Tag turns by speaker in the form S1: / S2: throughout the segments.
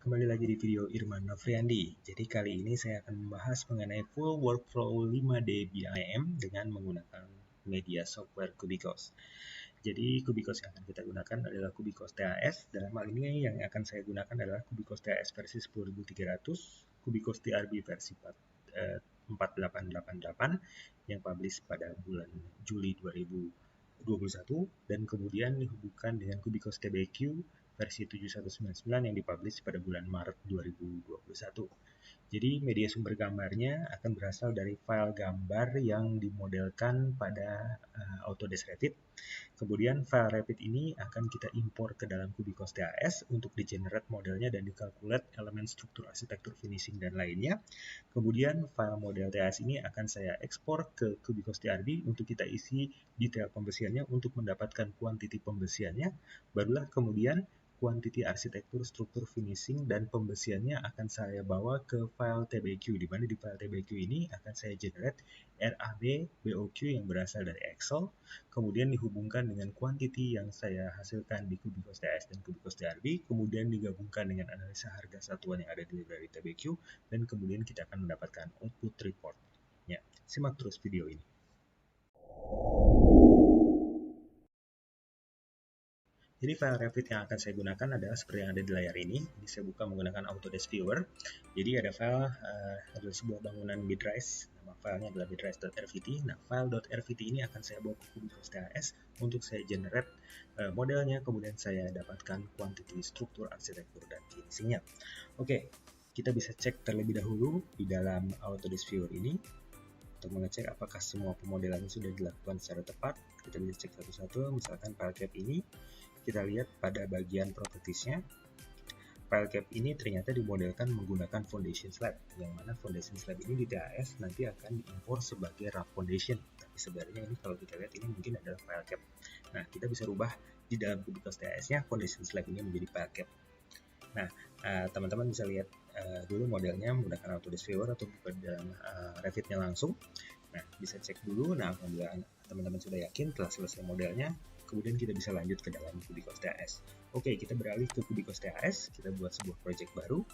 S1: kembali lagi di video Irman Nofriandi. Jadi kali ini saya akan membahas mengenai full workflow 5D BIM dengan menggunakan media software Cubicos. Jadi Cubicos yang akan kita gunakan adalah Cubicos TAS. Dalam hal ini yang akan saya gunakan adalah Cubicos TAS versi 10300, Cubicos TRB versi 4888 yang publish pada bulan Juli 2021 dan kemudian dihubungkan dengan Cubicos TBQ versi 7199 yang dipublish pada bulan Maret 2021. Jadi media sumber gambarnya akan berasal dari file gambar yang dimodelkan pada Autodesk Revit. Kemudian file Revit ini akan kita impor ke dalam Cubicos TAS untuk di-generate modelnya dan dikalkulat elemen struktur, arsitektur, finishing, dan lainnya. Kemudian file model TAS ini akan saya ekspor ke Cubicos TRB untuk kita isi detail pembesiannya untuk mendapatkan kuantiti pembesiannya. Barulah kemudian kuantiti arsitektur, struktur, finishing, dan pembesiannya akan saya bawa ke file TBQ, di mana di file TBQ ini akan saya generate RAB BOQ yang berasal dari Excel, kemudian dihubungkan dengan kuantiti yang saya hasilkan di Cubicos TAS dan Cubicos TRB, kemudian digabungkan dengan analisa harga satuan yang ada di library TBQ, dan kemudian kita akan mendapatkan output report. Ya, simak terus video ini. Jadi file Revit yang akan saya gunakan adalah seperti yang ada di layar ini. Ini saya buka menggunakan Autodesk Viewer. Jadi ada file adalah sebuah bangunan Midrise. Nama filenya adalah midrise.rvt. Nah, file.rvt ini akan saya bawa ke Cubicos TAS untuk saya generate modelnya. Kemudian saya dapatkan kuantiti struktur, arsitektur, dan finishingnya. Oke, kita bisa cek terlebih dahulu di dalam Autodesk Viewer ini untuk mengecek apakah semua pemodelannya sudah dilakukan secara tepat. Kita bisa cek satu-satu. Misalkan file cap ini, kita lihat pada bagian propertiesnya, file cap ini ternyata dimodelkan menggunakan foundation slab, yang mana foundation slab ini di TAS nanti akan diimpor sebagai rough foundation. Tapi sebenarnya ini kalau kita lihat ini mungkin adalah file cap. Nah, kita bisa rubah di dalam Cubicos TAS-nya foundation slab ini menjadi file cap. Nah, teman-teman bisa lihat dulu modelnya menggunakan Autodesk Viewer atau buka dalam Revit-nya langsung. Nah, bisa cek dulu. Nah, apabila teman-teman sudah yakin telah selesai modelnya, kemudian kita bisa lanjut ke dalam Cubicos TAS. Oke, kita beralih ke Cubicos TAS. Kita buat sebuah project baru.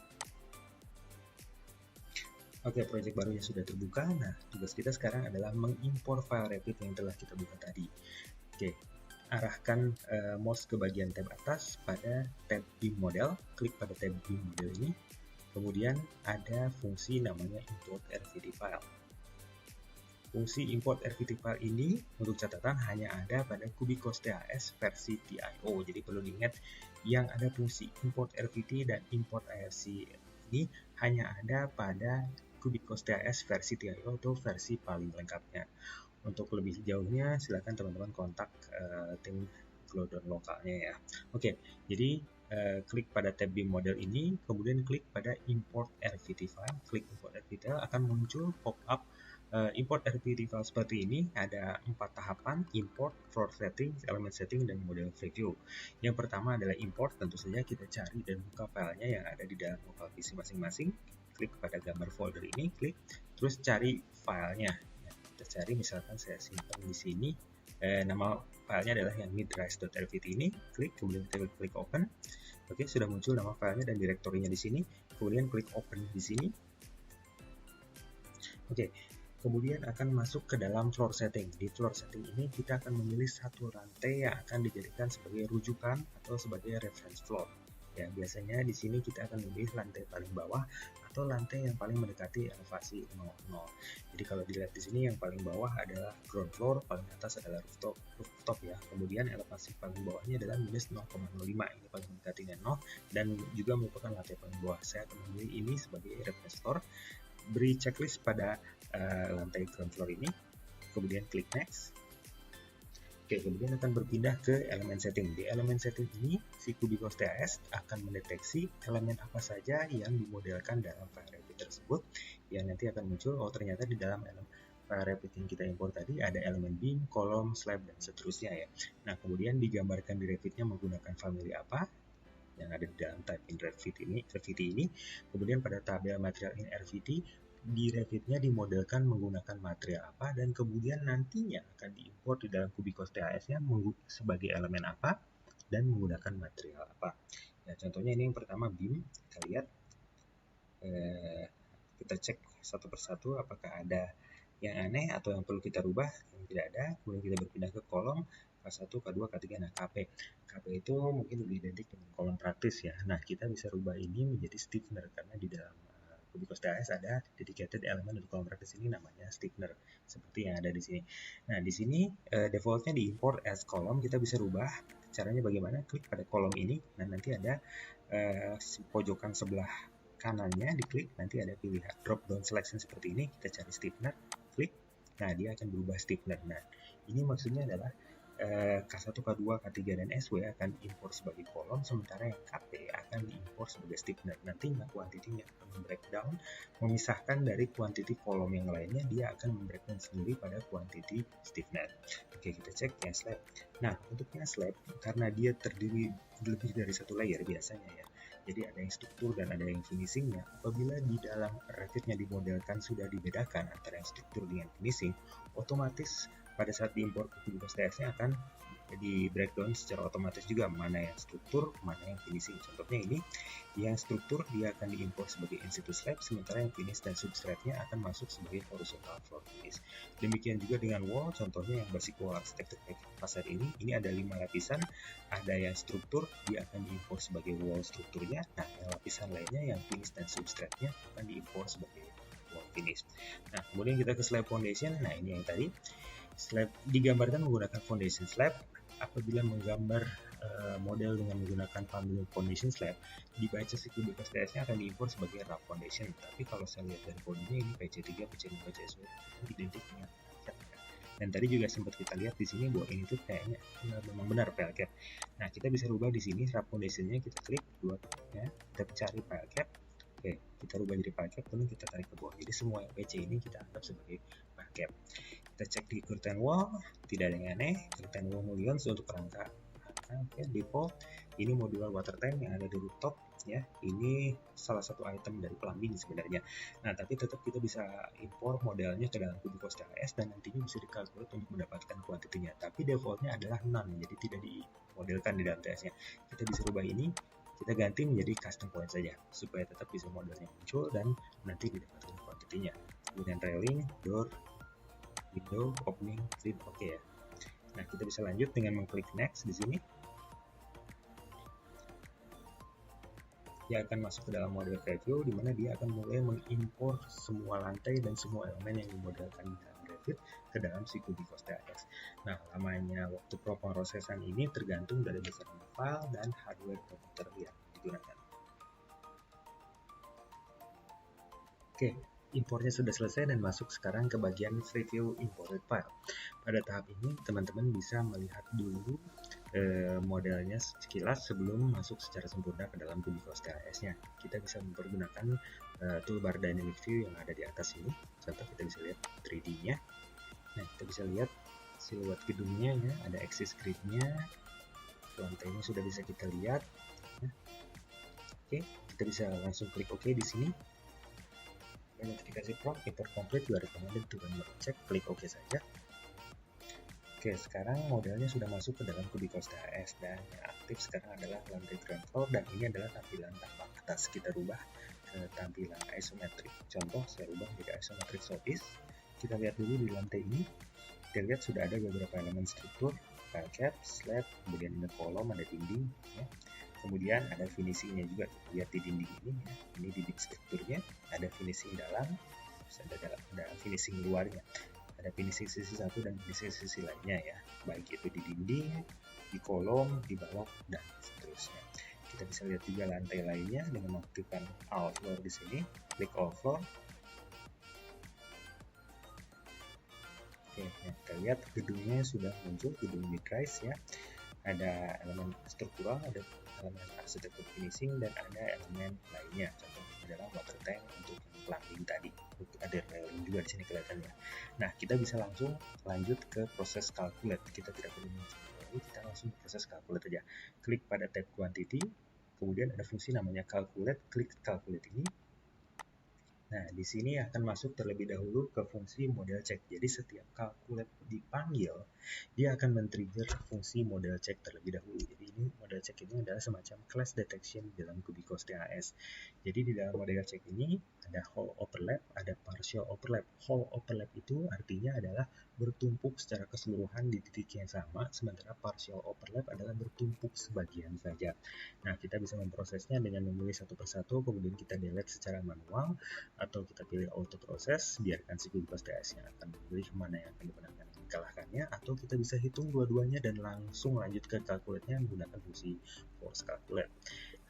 S1: Oke, project barunya sudah terbuka. Nah, tugas kita sekarang adalah mengimpor file Revit yang telah kita buka tadi. Oke, arahkan mouse ke bagian tab atas pada tab BIM model. Klik pada tab BIM model ini. Kemudian ada fungsi namanya import RVT file. Fungsi import RVT file ini untuk catatan hanya ada pada Cubicos TAS versi TIO. Jadi perlu diingat yang ada fungsi import RVT dan import IFC ini hanya ada pada Cubicos TAS versi TIO atau versi paling lengkapnya. Untuk lebih jauhnya silakan teman-teman kontak tim Glodon lokalnya ya. Oke, jadi klik pada tab BIM model ini, kemudian klik pada import RVT file. Klik import RVT file akan muncul pop-up import RVT file seperti ini. Ada 4 tahapan: import, floor setting, element setting, dan model preview. Yang pertama adalah import. Tentu saja kita cari dan buka filenya yang ada di dalam lokal PC masing-masing. Klik pada gambar folder ini, klik, terus cari filenya. Kita cari, misalkan saya simpan di sini. Nama filenya adalah yang midrise.rvt ini. Klik, kemudian kita klik open. Oke, sudah muncul nama filenya dan direktorinya di sini. Kemudian klik open di sini. Oke. Kemudian akan masuk ke dalam floor setting. Di floor setting ini kita akan memilih satu lantai yang akan dijadikan sebagai rujukan atau sebagai reference floor. Ya, biasanya di sini kita akan memilih lantai paling bawah atau lantai yang paling mendekati elevasi 00. Jadi kalau dilihat di sini yang paling bawah adalah ground floor, paling atas adalah rooftop ya. Kemudian elevasi paling bawahnya adalah minus 0,05, ini paling mendekati dengan 0 dan juga merupakan lantai paling bawah. Saya akan memilih ini sebagai reference floor. Beri checklist pada lantai ground floor ini, kemudian klik next. Oke, kemudian akan berpindah ke elemen setting. Di elemen setting ini, si Cubicos TAS akan mendeteksi elemen apa saja yang dimodelkan dalam file Revit tersebut, yang nanti akan muncul, oh ternyata di dalam file Revit yang kita import tadi ada elemen beam, kolom, slab, dan seterusnya ya. Nah, kemudian digambarkan di Revitnya menggunakan family apa yang ada di dalam type in RVT ini. Kemudian pada tabel material in RVT, di Revit-nya dimodelkan menggunakan material apa, dan kemudian nantinya akan diimport di dalam Cubicos TAS-nya sebagai elemen apa dan menggunakan material apa. Ya, contohnya ini yang pertama beam, kita lihat, kita cek satu persatu apakah ada yang aneh atau yang perlu kita rubah. Yang tidak ada, kemudian kita berpindah ke kolom K1, K2, K3. Nah, KP itu mungkin lebih identik dengan kolom praktis ya. Nah, kita bisa rubah ini menjadi stiffener karena di dalam Kubicos TAS ada dedicated elemen untuk kolom praktis ini namanya stiffener seperti yang ada di sini. Nah, di sini defaultnya di import as column, kita bisa rubah. Caranya bagaimana? Klik pada kolom ini, dan nanti ada pojokan sebelah kanannya diklik, nanti ada pilihan drop down selection seperti ini, kita cari stiffener, klik, nah dia akan berubah stiffener. Nah, ini maksudnya adalah K1, K2, K3, dan SW akan import sebagai kolom, sementara yang KP akan diimport sebagai stiffener. Nantinya kuantitinya akan breakdown, memisahkan dari kuantiti kolom yang lainnya, dia akan membreakdown sendiri pada kuantiti stiffener. Oke, kita cek yang slab. Nah, untuk yang slab, karena dia terdiri lebih dari satu layer biasanya ya, jadi ada yang struktur dan ada yang finishingnya. Apabila di dalam Revit-nya dimodelkan sudah dibedakan antara yang struktur dengan finishing, otomatis pada saat diimpor ke Kubicos TS-nya akan di breakdown secara otomatis juga mana yang struktur, mana yang finishing. Contohnya ini, yang struktur dia akan diimpor sebagai in situ slab, sementara yang finish dan substrate-nya akan masuk sebagai horizontal floor finish. Demikian juga dengan wall, contohnya yang basic wall architecture pasar ini ada 5 lapisan, ada yang struktur, dia akan diimpor sebagai wall strukturnya, nah yang lapisan lainnya yang finish dan substrate-nya akan diimpor sebagai wall finish. Nah, kemudian kita ke slab foundation, nah ini yang tadi, slab digambarkan menggunakan foundation slab. Apabila menggambar model dengan menggunakan family foundation slab, dibaca si Kubicos TS-nya akan diimpor sebagai rough foundation. Tapi kalau saya lihat dari kodenya ini PC3, PC5, PC2 identik dengan PLCAD. Dan tadi juga sempat kita lihat di sini bahwa ini tuh kayaknya memang benar PLCAD. Nah, kita bisa rubah di sini rough foundation-nya, kita klik dua ya, kita cari PLCAD. Oke, kita rubah jadi PLCAD, kemudian kita tarik ke bawah. Jadi semua yang PC ini kita anggap sebagai PLCAD. Kita cek di curtain wall, tidak ada yang aneh. Curtain wall mullions untuk kerangka. Oke, default. Ini modular water tank yang ada di rooftop. Ya, ini salah satu item dari plumbing sebenarnya. Nah, tapi tetap kita bisa import modelnya ke dalam Kubicos TAS dan nantinya bisa dikalkulasi untuk mendapatkan kuantitinya. Tapi defaultnya adalah none, jadi tidak dimodelkan di dalam TS-nya. Kita bisa rubah ini, kita ganti menjadi custom point saja supaya tetap bisa modelnya muncul dan nanti didapatkan kuantitinya. Kemudian railing, door, window, opening, clean, oke ya. Nah, kita bisa lanjut dengan mengklik next di sini. Dia akan masuk ke dalam model preview, di mana dia akan mulai mengimpor semua lantai dan semua elemen yang dimodelkan di dalam Revit ke dalam si Kubicos TAS. Nah, lamanya waktu pemrosesan ini tergantung dari besaran file dan hardware komputer yang digunakan. Oke, impornya sudah selesai dan masuk sekarang ke bagian preview imported file. Pada tahap ini, teman-teman bisa melihat dulu modelnya sekilas sebelum masuk secara sempurna ke dalam Kubicos TAS-nya. Kita bisa mempergunakan toolbar dynamic view yang ada di atas ini. Contoh, kita bisa lihat 3D-nya. Nah, kita bisa lihat siluet gedungnya ya, ada axis grid-nya. Lantainya sudah bisa kita lihat. Oke, kita bisa langsung klik OK di sini. Notifikasi prompt import complete, you are recommended to run your check, klik OK saja. Oke, sekarang modelnya sudah masuk ke dalam Kubicos TAS dan yang aktif sekarang adalah lantai ground floor dan ini adalah tampilan tampak atas. Kita rubah ke tampilan isometric. Contoh, saya rubah menjadi isometric southeast. Kita lihat dulu di lantai ini. Kita lihat sudah ada beberapa elemen struktur, parket, slab, kemudian ada kolom, ada dinding. Ya. Kemudian ada finishingnya juga. Lihat di dinding ini, ya. Ini dinding strukturnya, ada finishing dalam, ada finishing luarnya. Ada finishing sisi satu dan finishing sisi lainnya ya, baik itu di dinding, di kolom, di bawah, dan seterusnya. Kita bisa lihat juga lantai lainnya dengan mengaktifkan all floor di sini, klik all floor. Oke, kita lihat gedungnya sudah muncul, gedung mid-rise ya. Ada elemen struktural, ada elemen arsitektur finishing, dan ada elemen lainnya. Contohnya adalah water tank untuk plumbing tadi. Ada railing juga di sini kelihatannya. Nah, kita bisa langsung lanjut ke proses calculate. Kita tidak perlu mencari, kita langsung proses calculate aja. Klik pada tab quantity, kemudian ada fungsi namanya calculate, klik calculate ini. Nah, di sini akan masuk terlebih dahulu ke fungsi model check. Jadi setiap calculate dipanggil, dia akan men-trigger fungsi model check terlebih dahulu. Jadi ini model check ini adalah semacam class detection dalam Kubikos TAS. Jadi di dalam model check ini ada whole overlap, ada partial overlap. Whole overlap itu artinya adalah bertumpuk secara keseluruhan di titik yang sama, sementara partial overlap adalah bertumpuk sebagian saja. Nah, kita bisa memprosesnya dengan memilih satu persatu, kemudian kita delete secara manual, atau kita pilih auto proses, biarkan si Kubikos TAS yang akan memilih mana yang akan dimenangkan dan dikalahkannya, atau kita bisa hitung dua-duanya dan langsung lanjut ke calculate-nya menggunakan fungsi force calculate.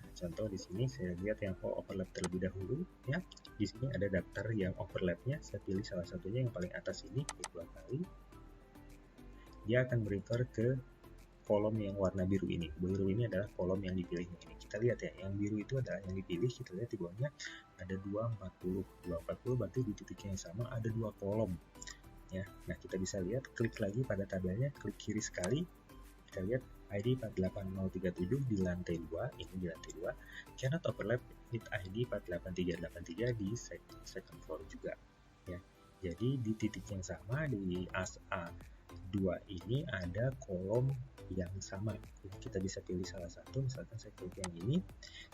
S1: Nah, contoh di sini saya lihat yang whole overlap terlebih dahulu, ya. Di sini ada daftar yang overlapnya, saya pilih salah satunya yang paling atas ini, klik 2 kali. Dia akan merefer ke kolom yang warna biru ini. Biru ini adalah kolom yang dipilih ini. Kita lihat ya, yang biru itu adalah yang dipilih. Kita lihat di bawahnya ada 240. 240 berarti di titik yang sama ada dua kolom. Ya. Nah, kita bisa lihat, klik lagi pada tabelnya, klik kiri sekali. Kita lihat ID 48037 di lantai 2, ini di lantai 2. Cannot overlap with ID 48383 di second floor juga. Ya. Jadi di titik yang sama di ASA 2 ini ada kolom yang sama. Kita bisa pilih salah satu, misalkan saya klik yang ini,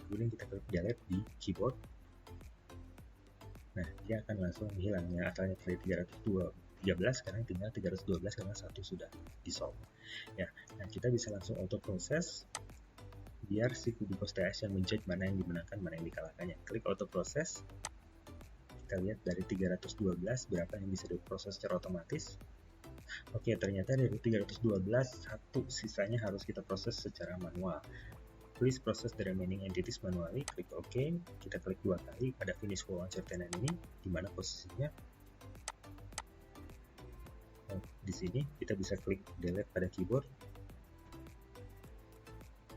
S1: kemudian kita klik delete di keyboard. Nah, dia akan langsung hilang. Yang asalnya dari 313 sekarang tinggal 312 karena satu sudah di solve. Ya, nah kita bisa langsung auto proses biar si Kubikos TAS yang menjudge mana yang dimenangkan, mana yang dikalahkannya. Klik auto proses. Kita lihat dari 312 berapa yang bisa diproses secara otomatis. Oke, ternyata dari 312, satu sisanya harus kita proses secara manual. Please process the remaining entities manually. Klik OK. Kita klik 2 kali pada finish full uncertainty ini, di mana posisinya. Nah, di sini kita bisa klik delete pada keyboard.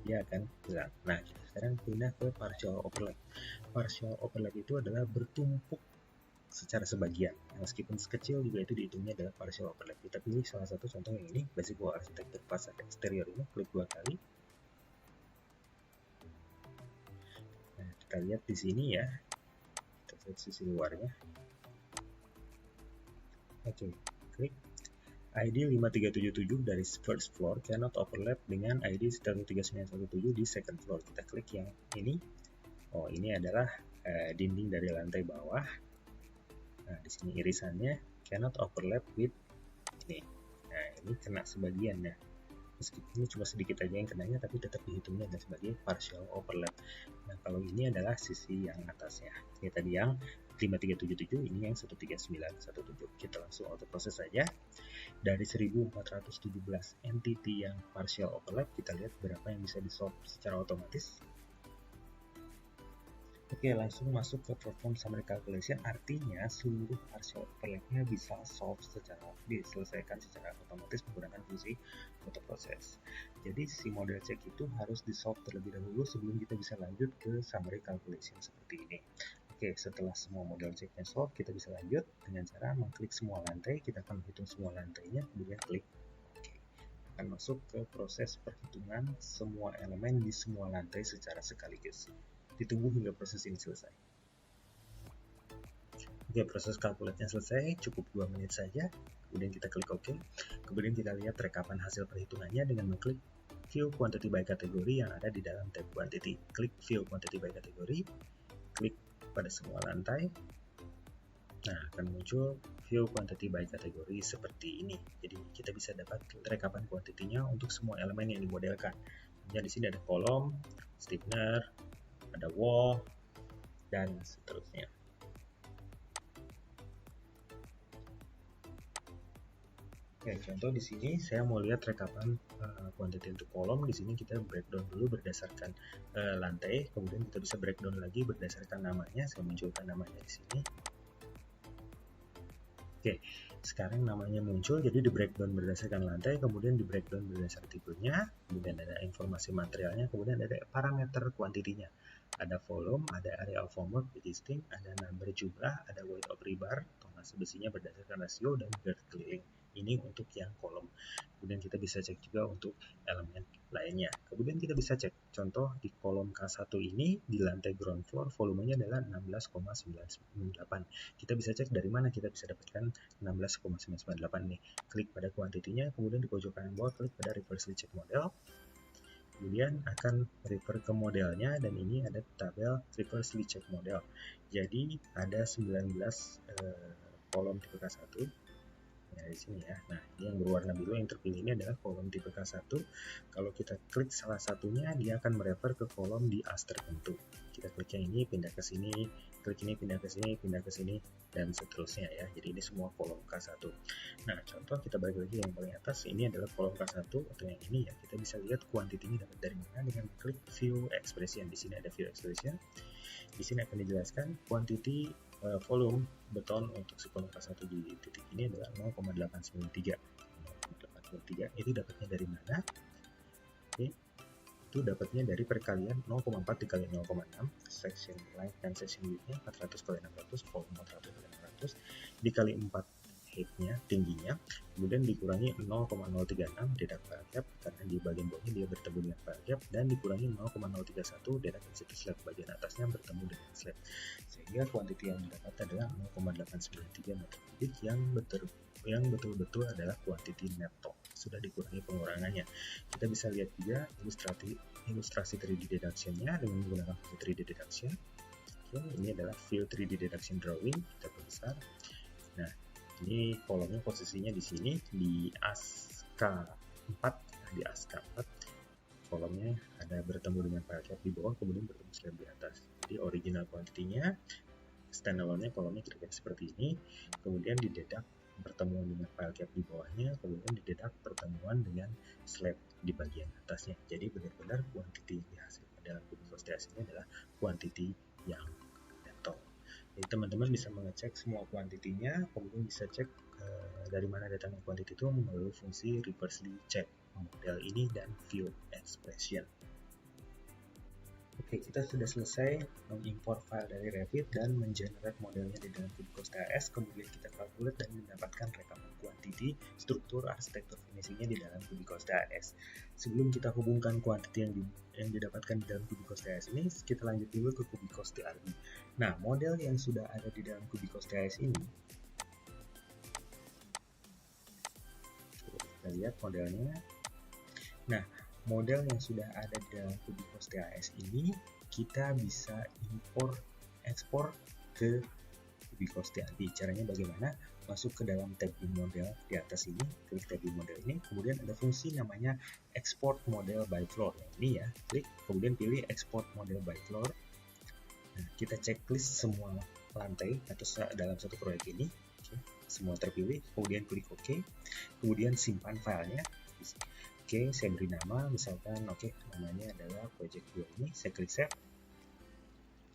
S1: Dia akan hilang. Nah, kita sekarang pindah ke partial overlap. Partial overlap itu adalah bertumpuk secara sebagian, meskipun sekecil juga itu dihitungnya adalah partial overlap. Kita pilih salah satu contoh yang ini, basic wall architecture facade exterior ini, klik 2 kali. Nah, kita lihat di sini ya, kita lihat sisi luarnya. Oke, klik ID 5377 dari first floor cannot overlap dengan ID 13917 di second floor. Kita klik yang ini. Oh, ini adalah dinding dari lantai bawah. Nah, di sini irisannya cannot overlap with ini. Nah, ini kena sebagian ya. Meskipun ini cuma sedikit aja yang kenanya, tapi tetap dihitungnya ada sebagai partial overlap. Nah, kalau ini adalah sisi yang atasnya. Ini tadi yang 5377, ini yang 13917. Kita langsung auto proses saja. Dari 1417 entity yang partial overlap, kita lihat berapa yang bisa di-solve secara otomatis. Oke, langsung masuk ke perform summary calculation, artinya seluruh partial overlap-nya bisa diselesaikan secara otomatis menggunakan fungsi auto process. Jadi si model check itu harus di-solve terlebih dahulu sebelum kita bisa lanjut ke summary calculation seperti ini. Oke, setelah semua model check-nya solve, kita bisa lanjut dengan cara mengklik semua lantai. Kita akan menghitung semua lantainya, kemudian klik OK. Akan masuk ke proses perhitungan semua elemen di semua lantai secara sekaligus. Ditunggu hingga proses ini selesai. Oke, proses kalkulatnya selesai, cukup 2 menit saja. Kemudian kita klik OK. Kemudian kita lihat rekapan hasil perhitungannya dengan mengklik View Quantity by Category yang ada di dalam tab Quantity. Klik View Quantity by Category, klik pada semua lantai. Nah, akan muncul View Quantity by Category seperti ini. Jadi kita bisa dapat rekapan kuantitinya untuk semua elemen yang dimodelkan. Jadi di sini ada kolom, stiffener, ada wall, dan seterusnya. Oke, contoh di sini saya mau lihat rekapan quantity untuk kolom. Di sini kita breakdown dulu berdasarkan lantai, kemudian kita bisa breakdown lagi berdasarkan namanya. Saya munculkan namanya di sini. Oke, sekarang namanya muncul, jadi di breakdown berdasarkan lantai, kemudian di breakdown berdasarkan tipenya, kemudian ada informasi materialnya, kemudian ada parameter kuantitinya. Ada volume, ada area of homework, distinct, ada number jumlah, ada weight of rebar, atau massa besinya berdasarkan rasio, dan girth keliling. Ini untuk yang kolom. Kemudian kita bisa cek juga untuk elemen lainnya. Kemudian kita bisa cek contoh di kolom K1 ini di lantai ground floor volumenya adalah 16,998. Kita bisa cek dari mana kita bisa dapatkan 16,998 nih. Klik pada kuantitinya, kemudian di pojok kanan bawah klik pada reverse check model. Kemudian akan refer ke modelnya, dan ini ada tabel reverse check model. Jadi ada 19 kolom tipe K1. Nah, di sini ya. Nah, ini yang berwarna biru yang terpilih ini adalah kolom tipe K1. Kalau kita klik salah satunya, dia akan merefer ke kolom di as tertentu. Kita klik yang ini, pindah ke sini, klik ini, pindah ke sini, pindah ke sini, dan seterusnya ya. Jadi ini semua kolom K1. Nah, contoh kita balik lagi yang paling atas, ini adalah kolom K1 atau yang ini ya. Kita bisa lihat kuantitinya dapat dari mana dengan klik view expression. Di sini ada view expression. Di sini akan dijelaskan kuantiti volume beton untuk si kolom K1 di titik ini adalah 0,893. 0,893 itu dapatnya dari mana? Oke, itu dapatnya dari perkalian 0,4 dikali 0,6 section length dan section width-nya 400 kali 600, volume 400 kali 600 dikali 4 height-nya, tingginya, kemudian dikurangi 0,036 dedak file gap karena di bagian bawahnya dia bertemu dengan file gap, dan dikurangi 0,031 dedak in situ slab bagian atasnya bertemu dengan slab, sehingga kuantiti yang didapat adalah 0,893 meter kubik yang betul-betul adalah kuantiti neto, sudah dikurangi pengurangannya. Kita bisa lihat juga ilustrasi 3D deduction-nya dengan menggunakan 3D deduction. Oke, ini adalah view 3D deduction drawing, kita perbesar. Nah, ini kolomnya posisinya di sini di as K4. Di as K4 kolomnya ada bertemu dengan file gap di bawah, kemudian bertemu slab di atas. Jadi original kuantitinya standalone-nya kolomnya kira-kira seperti ini, kemudian didedak pertemuan dengan file gap di bawahnya, kemudian didedak pertemuan dengan slab di bagian atasnya. Jadi benar-benar kuantiti yang dihasilkan dalam kubik TAS ini adalah kuantiti yang neto. Jadi teman-teman bisa mengecek semua kuantitinya, kemudian bisa cek dari mana datangnya kuantiti itu melalui fungsi reverse check model ini dan view expression. Oke, kita sudah selesai mengimport file dari Revit dan mengenerate modelnya di dalam Kubicos TAS, kemudian kita calculate dan mendapatkan rekaman kuantiti, struktur, arsitektur finishingnya di dalam Kubicos TAS. Sebelum kita hubungkan kuantiti yang didapatkan di dalam Kubicos TAS ini, kita lanjut dulu ke Kubicos TRB. Nah, model yang sudah ada di dalam Kubicos TAS ini, kita lihat modelnya. Nah, model yang sudah ada di dalam Kubicos TAS ini kita bisa ekspor ke Kubicos TRB. Caranya bagaimana? Masuk ke dalam tab BIM model di atas ini, klik tab BIM model ini, kemudian ada fungsi namanya export model by floor. Ini ya, klik, kemudian pilih export model by floor. Nah, kita checklist semua lantai atau dalam satu proyek ini. Oke, semua terpilih, kemudian klik OK, kemudian simpan filenya. Oke, saya beri nama, misalkan namanya adalah project 2 ini, saya klik save.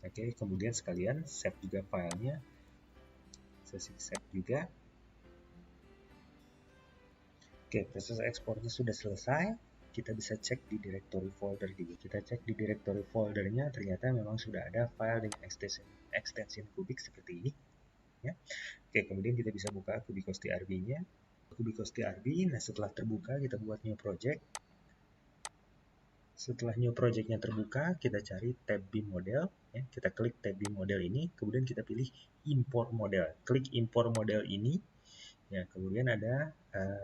S1: Oke, kemudian sekalian save juga filenya, saya save juga. Oke, proses ekspornya sudah selesai. Kita bisa cek di directory folder juga. Kita cek di directory foldernya, ternyata memang sudah ada file dengan extension Kubik seperti ini. Ya. Oke, kemudian kita bisa buka Kubicos TRB-nya. Kubicos TRB, nah setelah terbuka kita buat new project. Setelah new project-nya terbuka, kita cari tab BIM model, ya. Kita klik tab BIM model ini, kemudian kita pilih import model. Klik import model ini, ya. Kemudian ada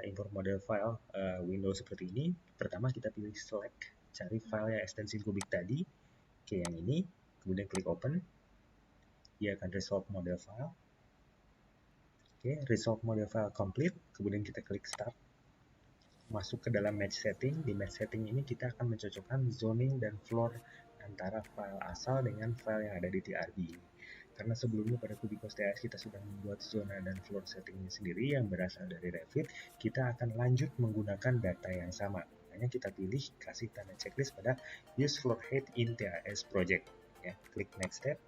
S1: import model file window seperti ini. Pertama kita pilih select, cari file yang ekstensi kubik tadi, oke yang ini, kemudian klik open. Dia akan resolve model file. Oke, resolve model file complete, kemudian kita klik start. Masuk ke dalam match setting. Di match setting ini kita akan mencocokkan zoning dan floor antara file asal dengan file yang ada di TRB ini. Karena sebelumnya pada Kubicos TAS kita sudah membuat zona dan floor settingnya sendiri yang berasal dari Revit, kita akan lanjut menggunakan data yang sama. Makanya kita pilih kasih tanda checklist pada use floor height in TAS project. Ya, klik next step.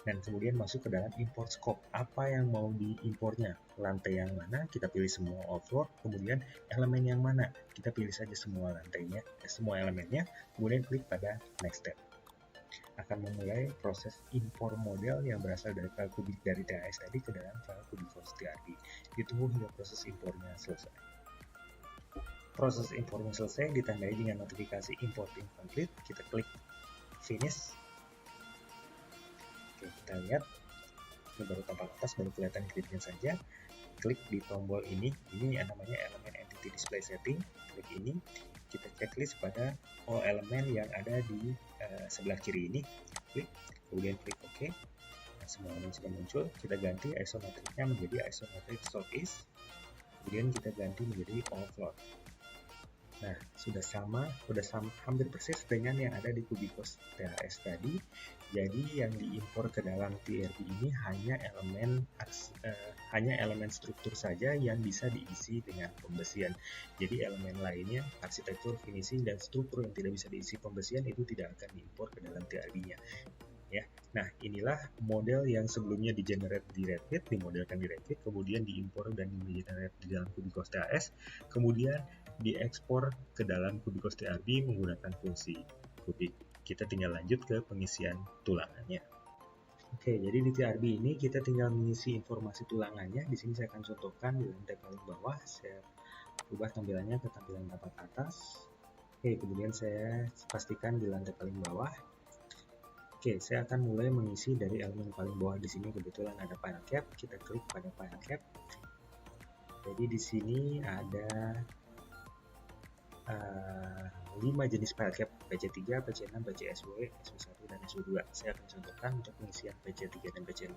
S1: Dan kemudian masuk ke dalam import scope. Apa yang mau diimportnya? Lantai yang mana? Kita pilih semua all floor. Kemudian elemen yang mana? Kita pilih saja semua lantainya, semua elemennya. Kemudian klik pada next step. akan memulai proses impor model yang berasal dari file kubik dari TAS tadi ke dalam file kubicos TRB. Ditunggu hingga proses impornya selesai. Proses impornya selesai ditandai dengan notifikasi importing complete. Kita klik finish. Oke, kita lihat ini baru tampak atas, baru kelihatan gridnya saja. Klik di tombol ini namanya elemen entity display setting. Klik ini, kita checklist pada all elemen yang ada di sebelah kiri ini. Klik, kemudian klik OK. Nah, semua elemen sudah muncul. Kita ganti isometricnya menjadi isometric southeast. Kemudian kita ganti menjadi all float. Nah, sudah hampir persis dengan yang ada di kubicos TAS tadi. Jadi yang diimpor ke dalam TRB ini hanya elemen struktur saja yang bisa diisi dengan pembesian. Jadi elemen lainnya, arsitektur, finishing, dan struktur yang tidak bisa diisi pembesian itu tidak akan diimpor ke dalam TRB-nya. Ya. Nah, inilah model yang sebelumnya di-generate di Revit, dimodelkan di Revit, kemudian diimpor dan di-generate di dalam kubicos TAS, kemudian diekspor ke dalam kubicos TRB menggunakan fungsi kubik. Kita tinggal lanjut ke pengisian tulangannya. Oke, jadi di TRB ini kita tinggal mengisi informasi tulangannya. Di sini saya akan contohkan di lantai paling bawah. Saya ubah tampilannya ke tampilan tampak atas. Oke, kemudian saya pastikan di lantai paling bawah. Oke, saya akan mulai mengisi dari elemen paling bawah. Di sini kebetulan ada file cap. Kita klik pada file cap. Jadi di sini ada 5 jenis file cap, PC3, PC6, PCSW, SW1, dan SW2. Saya akan contohkan untuk pengisian PC3 dan PC6.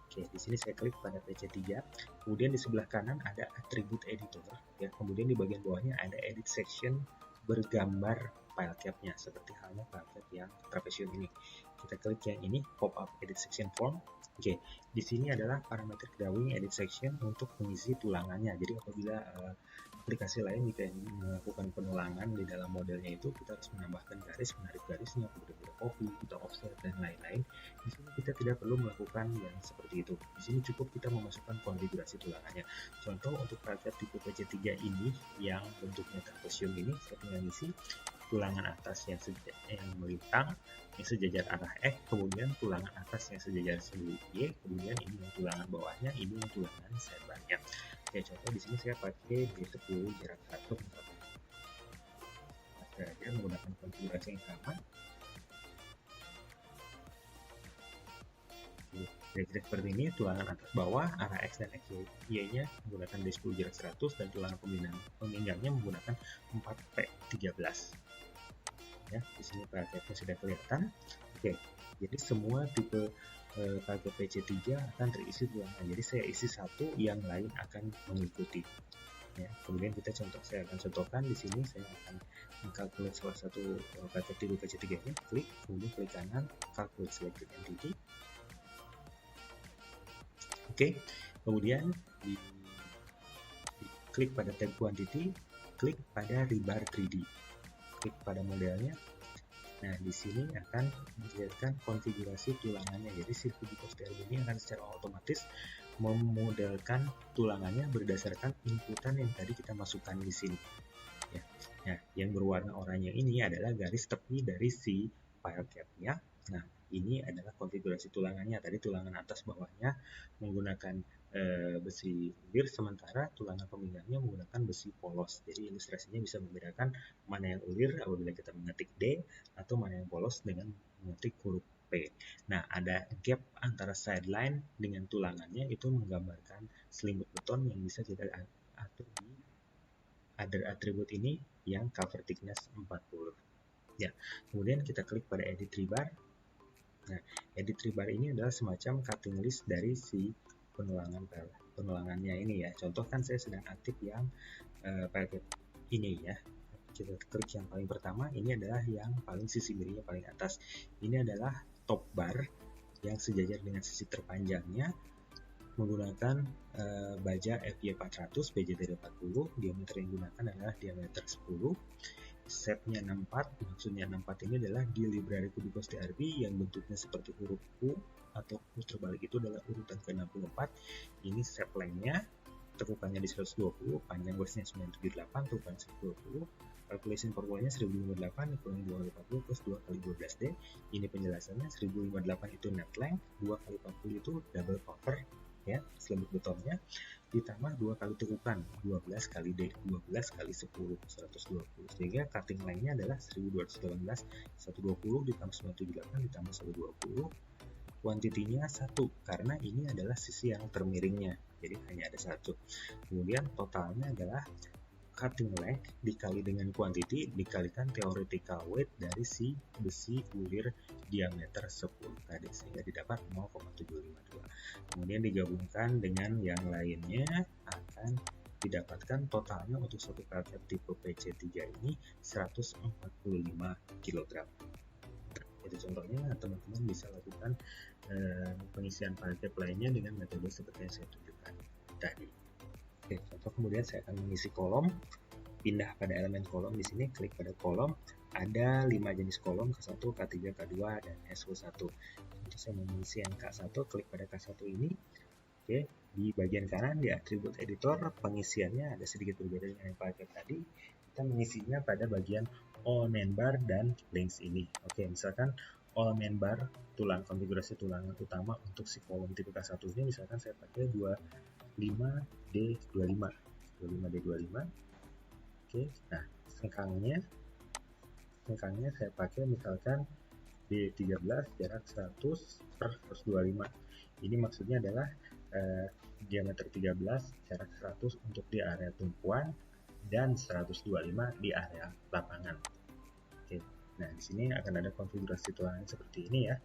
S1: Oke, di sini saya klik pada PC3. Kemudian di sebelah kanan ada attribute editor, ya. Kemudian di bagian bawahnya ada edit section bergambar file cap-nya, seperti halnya file cap yang Trapezium ini. Kita klik yang ini, pop up edit section form. Oke, di sini adalah parametric drawing edit section untuk mengisi tulangannya. Jadi apabila aplikasi lain jika ingin melakukan penulangan di dalam modelnya itu, kita harus menambahkan garis, menarik garisnya, kemudian copy, kita offset, dan lain-lain. Di sini kita tidak perlu melakukan yang seperti itu. Di sini cukup kita memasukkan konfigurasi tulangannya. Contoh untuk file cap tipe PC3 ini yang bentuknya trapezium ini, saya tinggal isi tulangan atas yang melintang, yang sejajar arah X, kemudian tulangan atas yang sejajar sudut Y, kemudian ini yang tulangan bawahnya, ini yang tulangan sidebar-nya. Oke, contoh di sini saya pakai D10 jarak 1 misalnya. Saya menggunakan konfigurasi yang sama. Kira-kira seperti ini, tulangan atas bawah, arah X dan Y-nya menggunakan D10 jarak 100 dan tulangan peminggangnya menggunakan 4P13. Ya, di sini file cap-nya sudah kelihatan. Oke, jadi semua tipe file cap PC3 akan terisi tulangan. Jadi saya isi satu, yang lain akan mengikuti. Ya, kemudian saya akan contohkan di sini. Saya akan mengkalkulate salah satu file cap tipe PC3 ini. Klik, kemudian klik kanan, calculate selected entity. Oke, kemudian klik pada tab quantity, klik pada rebar 3D, klik pada modelnya. Nah, di sini akan dilihatkan konfigurasi tulangannya. Jadi si kubicos TRB ini akan secara otomatis memodelkan tulangannya berdasarkan inputan yang tadi kita masukkan di sini. Ya. Nah, yang berwarna oranye ini adalah garis tepi dari si file cap-nya. Nah, ini adalah konfigurasi tulangannya. Tadi tulangan atas bawahnya menggunakan besi ulir, sementara tulangan peminggangnya menggunakan besi polos. Jadi ilustrasinya bisa membedakan mana yang ulir apabila kita mengetik D, atau mana yang polos dengan mengetik huruf P. Nah, ada gap antara sideline dengan tulangannya, itu menggambarkan selimut beton yang bisa kita atur di other attribute ini yang cover thickness 40. Ya, kemudian kita klik pada edit rebar. Nah, edit rebar ini adalah semacam cutting list dari si penulangannya ini ya. Contoh kan saya sedang aktif yang file cap ini ya. Kita klik yang paling pertama, ini adalah yang paling sisi kirinya paling atas. Ini adalah top bar yang sejajar dengan sisi terpanjangnya menggunakan baja FY400, BJTD 40, diameter yang digunakan adalah diameter 10. Shape-nya 64, maksudnya 64 ini adalah di library kubicos TRB yang bentuknya seperti huruf U, atau terbalik itu adalah urutan ke-64. Ini shape length-nya, tekukannya di 120, panjang waistnya 978, tekukan 120, Calculation formulanya 1058 dikurangi 2 kali 40 plus 2 kali 12D. Ini penjelasannya. 1058 itu net length, 2 kali 40 itu double cover, ya, selembut betonnya, ditambah 2 kali tekukan, 12 kali D, 12 kali 10, 120. Sehingga cutting length-nya adalah 1218, 120 ditambah 978 ditambah 120. Kuantitinya 1, karena ini adalah sisi yang termiringnya, jadi hanya ada 1. Kemudian totalnya adalah cutting length dikali dengan quantity dikalikan theoretical weight dari si besi ulir diameter 10 tadi, sehingga didapat 0,752. Kemudian digabungkan dengan yang lainnya akan didapatkan totalnya untuk satu pellet tipe PC3 ini 145 kg. Itu contohnya, teman-teman bisa lakukan pengisian pellet lainnya dengan metode seperti yang saya tunjukkan tadi. Oke, contoh kemudian saya akan mengisi kolom, pindah pada elemen kolom. Di sini klik pada kolom, ada 5 jenis kolom, K1, K3, K2, dan SO1. Untuk saya mengisi yang K1, klik pada K1 ini. Oke, di bagian kanan di atribut editor, pengisiannya ada sedikit berbeda dengan yang pakai tadi. Kita mengisinya pada bagian all main bar dan links ini. Oke, misalkan all main bar, konfigurasi tulangan utama untuk si kolom tipe K1 ini, misalkan saya pakai 25D25. Oke, nah sengkangnya saya pakai misalkan D13 jarak 100 per 125. Ini maksudnya adalah diameter 13 jarak 100 untuk di area tumpuan dan 125 di area lapangan. Oke, nah di sini akan ada konfigurasi tulangan seperti ini ya.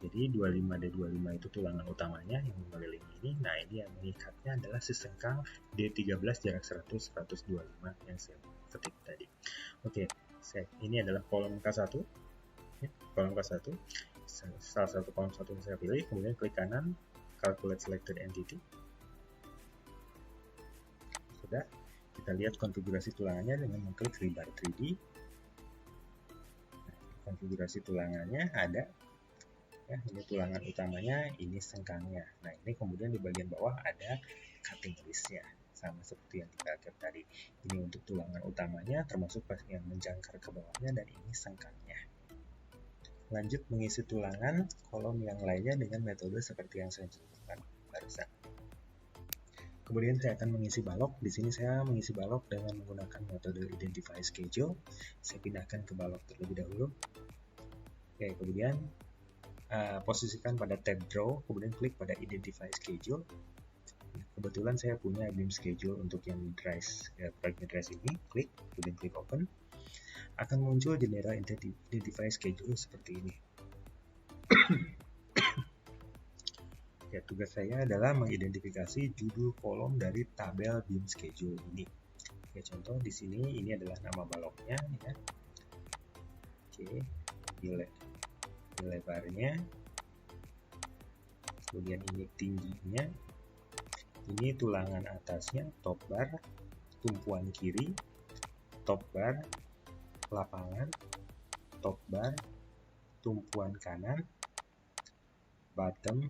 S1: Jadi 25D25 itu tulangan utamanya yang mengelilingi ini. Nah, ini yang mengikatnya adalah si sengkang D13 jarak 100-125 yang saya ketik tadi. Oke, ini adalah kolom K1. Ya, kolom K1. Salah satu kolom 1 yang saya pilih. Kemudian klik kanan, calculate selected entity. Sudah, kita lihat konfigurasi tulangannya dengan mengklik rebar 3D. Nah, konfigurasi tulangannya ada. Ya, ini tulangan utamanya, ini sengkangnya. Nah, ini kemudian di bagian bawah ada cutting list-nya, sama seperti yang kita lihat tadi. Ini untuk tulangan utamanya, termasuk yang menjangkar ke bawahnya, dan ini sengkangnya. Lanjut mengisi tulangan kolom yang lainnya dengan metode seperti yang saya contohkan barusan. Kemudian saya akan mengisi balok. Di sini saya mengisi balok dengan menggunakan metode identify schedule. Saya pindahkan ke balok terlebih dahulu. Oke, kemudian posisikan pada tab draw, kemudian klik pada identify schedule. Kebetulan saya punya beam schedule untuk yang midrise, proyek midrise ini. Klik, kemudian klik open. Akan muncul jendela identify schedule seperti ini. Ya, tugas saya adalah mengidentifikasi judul kolom dari tabel beam schedule ini. Ya, contoh di sini ini adalah nama baloknya ya. Oke, lebarnya, kemudian ini tingginya, ini tulangan atasnya, top bar, tumpuan kiri, top bar, lapangan, top bar, tumpuan kanan, bottom,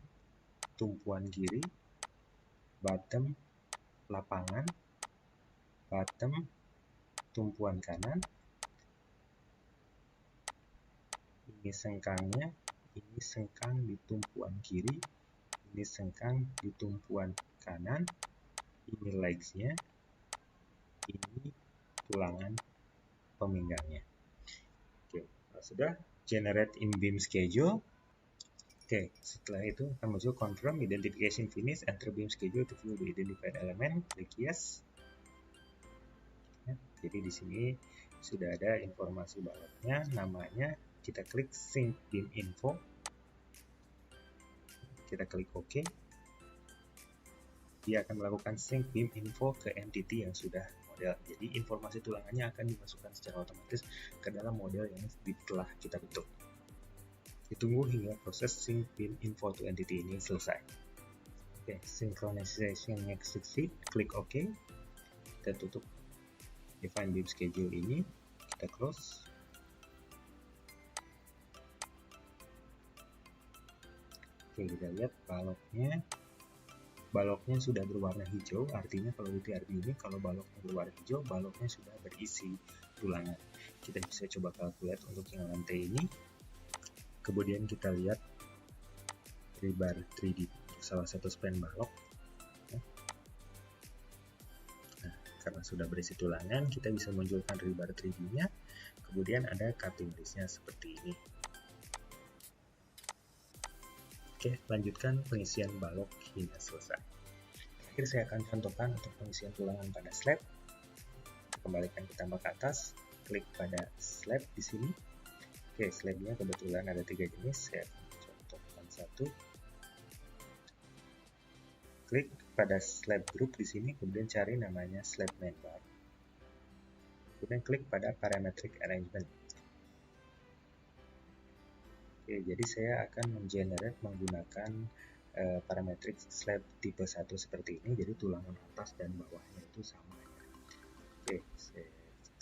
S1: tumpuan kiri, bottom, lapangan, bottom, tumpuan kanan. Ini sengkangnya, ini sengkang di tumpuan kiri, ini sengkang di tumpuan kanan, ini legs-nya, ini tulangan peminggangnya. Oke, sudah generate in beam schedule. Oke, setelah itu akan muncul confirm identification finish, enter beam schedule to view the identified element, klik yes. Ya, jadi di sini sudah ada informasi baloknya, namanya. Kita klik sync beam info, kita klik OK. Dia akan melakukan sync beam info ke entity yang sudah model. Jadi informasi tulangannya akan dimasukkan secara otomatis ke dalam model yang telah kita bentuk. Ditunggu hingga proses sync beam info to entity ini selesai. Oke, synchronization-nya succeed, klik OK. Kita tutup define beam schedule ini, kita close. Oke, kita lihat baloknya sudah berwarna hijau, artinya kalau di TRB ini kalau baloknya berwarna hijau, baloknya sudah berisi tulangan. Kita bisa coba calculate untuk yang lantai ini. Kemudian kita lihat rebar 3D salah satu span balok. Nah, karena sudah berisi tulangan, kita bisa munculkan rebar 3D-nya. Kemudian ada cutting list-nya seperti ini. Oke, lanjutkan pengisian balok hingga selesai. Terakhir saya akan contohkan untuk pengisian tulangan pada slab. Kembalikan ke tambah ke atas, klik pada slab di sini. Oke, slabnya kebetulan ada 3 jenis, saya akan contohkan satu. Klik pada slab group di sini, kemudian cari namanya slab main bar. Kemudian klik pada parametric arrangement. Oke, jadi saya akan mengenerate menggunakan parametric slab tipe 1 seperti ini, jadi tulangan atas dan bawahnya itu sama. Oke, saya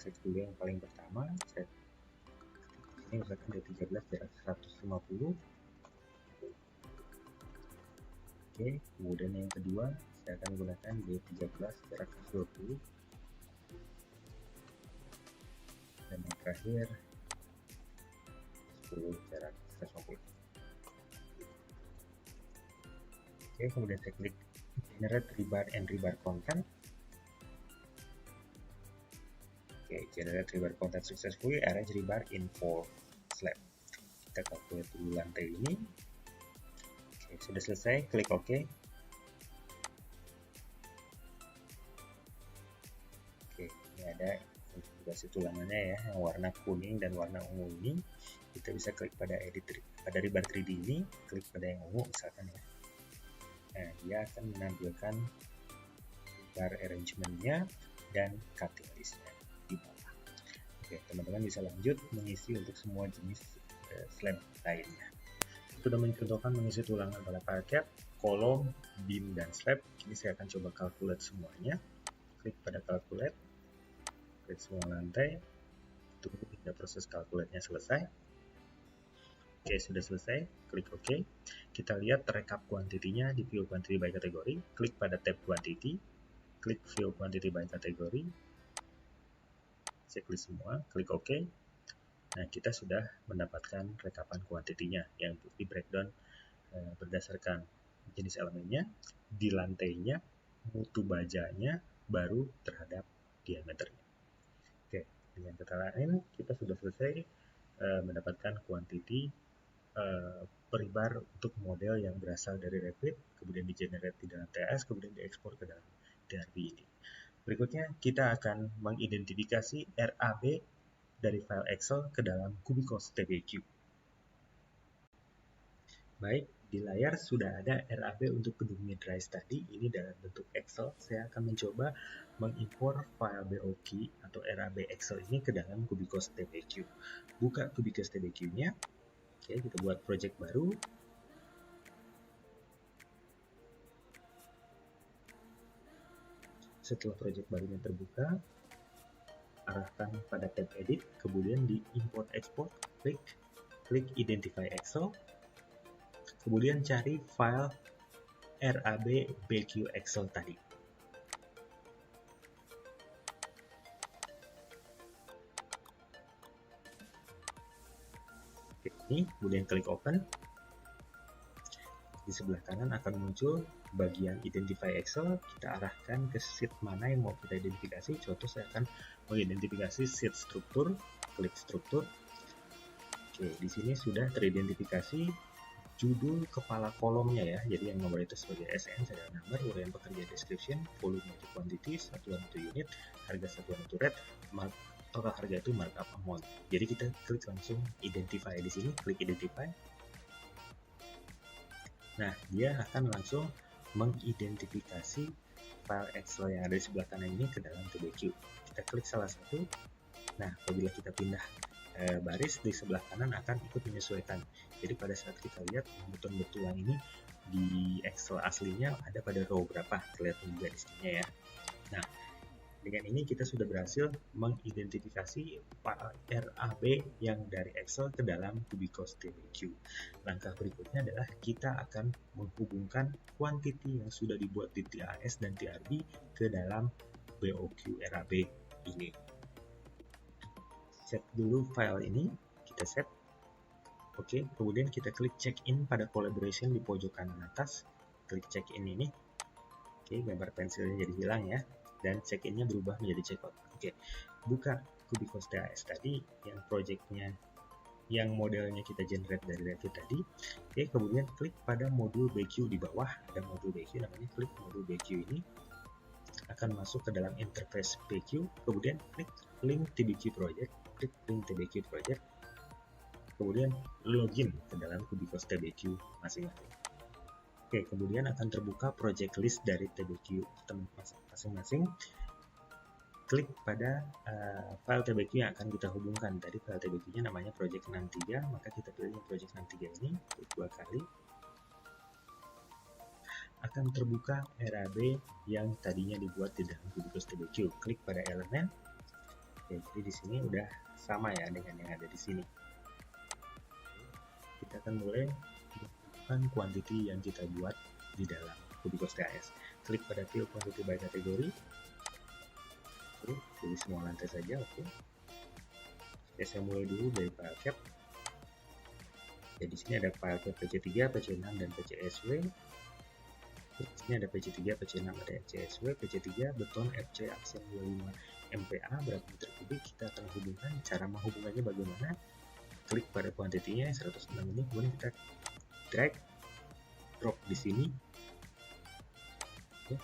S1: klik dulu yang paling pertama, ini misalkan D13 jarak 150. Oke, kemudian yang kedua, saya akan menggunakan D13 jarak 120. Dan yang terakhir, 10 jarak 150. Oke, kemudian saya klik generate rebar and rebar content. Oke, generate rebar content successfully, arrange rebar in 4 slab. Kita calculate dulu lantai ini. Oke, sudah selesai, klik OK. Oke, ini ada konfigurasi tulangannya ya, yang warna kuning dan warna ungu ini. Kita bisa klik pada edit pada rebar 3D ini, klik pada yang ungu misalkan ya. Nah, dia akan menampilkan rebar arrangement-nya dan cutting list-nya di bawah. Oke, teman-teman bisa lanjut mengisi untuk semua jenis slab lainnya. Sudah mencontohkan mengisi tulangan pada parket, kolom, beam, dan slab. Ini saya akan coba calculate semuanya. Klik pada calculate, klik semua lantai, tunggu hingga proses calculate-nya selesai. Oke, sudah selesai, klik OK. Kita lihat rekap quantity-nya di view quantity by kategori. Klik pada tab quantity, klik view quantity by kategori, checklist semua, klik OK. Nah, kita sudah mendapatkan rekapan kuantitinya yang di breakdown berdasarkan jenis elemennya, di lantainya, mutu bajanya, baru terhadap diameternya. Oke, dengan kata lain, kita sudah selesai mendapatkan kuantiti peribar untuk model yang berasal dari Revit, kemudian di-generate di dalam TS, kemudian diekspor ke dalam DRB ini. Berikutnya, kita akan mengidentifikasi RAB dari file Excel ke dalam Cubicos TBQ. Baik, di layar sudah ada RAB untuk gedung mid-rise tadi, ini dalam bentuk Excel. Saya akan mencoba mengimpor file BOQ atau RAB Excel ini ke dalam Cubicos TBQ. Buka Cubicos TBQ-nya. Oke, kita buat project baru. Setelah project barunya terbuka, arahkan pada tab edit, kemudian di import export, klik identify Excel, kemudian cari file RAB BQ Excel tadi. Ini, kemudian klik open. Di sebelah kanan akan muncul bagian identify Excel, kita arahkan ke sheet mana yang mau kita identifikasi. Contoh saya akan mengidentifikasi sheet struktur, klik struktur. Oke, di sini sudah teridentifikasi judul kepala kolomnya ya, jadi yang nomor itu sebagai SN, serial number, urian pekerja description, volume itu quantity, satuan itu unit, harga satuan itu rate, total harga itu markup amount. Jadi kita klik langsung identify di sini, klik identify. Nah, dia akan langsung mengidentifikasi file Excel yang ada di sebelah kanan ini ke dalam TBQ. Kita klik salah satu. Nah, apabila kita pindah baris di sebelah kanan akan ikut menyesuaikan. Jadi pada saat kita lihat betul-betulan ini di Excel aslinya ada pada row berapa, terlihat juga di sini ya. Nah, dengan ini kita sudah berhasil mengidentifikasi RAB yang dari Excel ke dalam Cubicos TBQ. Langkah berikutnya adalah kita akan menghubungkan quantity yang sudah dibuat di TAS dan TRB ke dalam BOQ RAB ini. set dulu file ini, kita set. Oke, kemudian kita klik check in pada collaboration di pojok kanan atas. Klik check in ini. Oke, gambar pensilnya jadi hilang ya. Dan check innya berubah menjadi checkout. Oke, buka Kubicos TAS tadi yang projectnya, yang modelnya kita generate dari Revit tadi. Oke, kemudian klik pada modul BQ di bawah. Ada modul BQ namanya, klik modul BQ ini. Akan masuk ke dalam interface BQ. Kemudian klik link TBQ project. Klik link TBQ project. Kemudian login ke dalam Kubicos TBQ masing-masing. Oke, kemudian akan terbuka project list dari TBQ masing-masing. Klik pada file TBQ yang akan kita hubungkan. Tadi file TBQ-nya namanya project 63, maka kita pilih project 63 ini, klik 2 kali. Akan terbuka RAB yang tadinya dibuat di dalam Kubicos TBQ. Klik pada elemen. Oke, jadi di sini udah sama ya dengan yang ada di sini. Kita akan mulai menentukan quantity yang kita buat di dalam Kubicos TAS. Klik pada fill quantity by kategori. Oke, pilih semua lantai saja. Oke. Ya, saya mulai dulu dari file cap. Ya, di sini ada file cap PC3, PC6 dan PCSW. Di sini ada PC3, PC6, ada FCSW, PC3, beton, FC, aksen 25 MPa, berapa meter kubik. Kita akan hubungkan. Cara menghubungkannya bagaimana? Klik pada kuantitinya 106 ini, kemudian kita drag, drop di sini. Oke.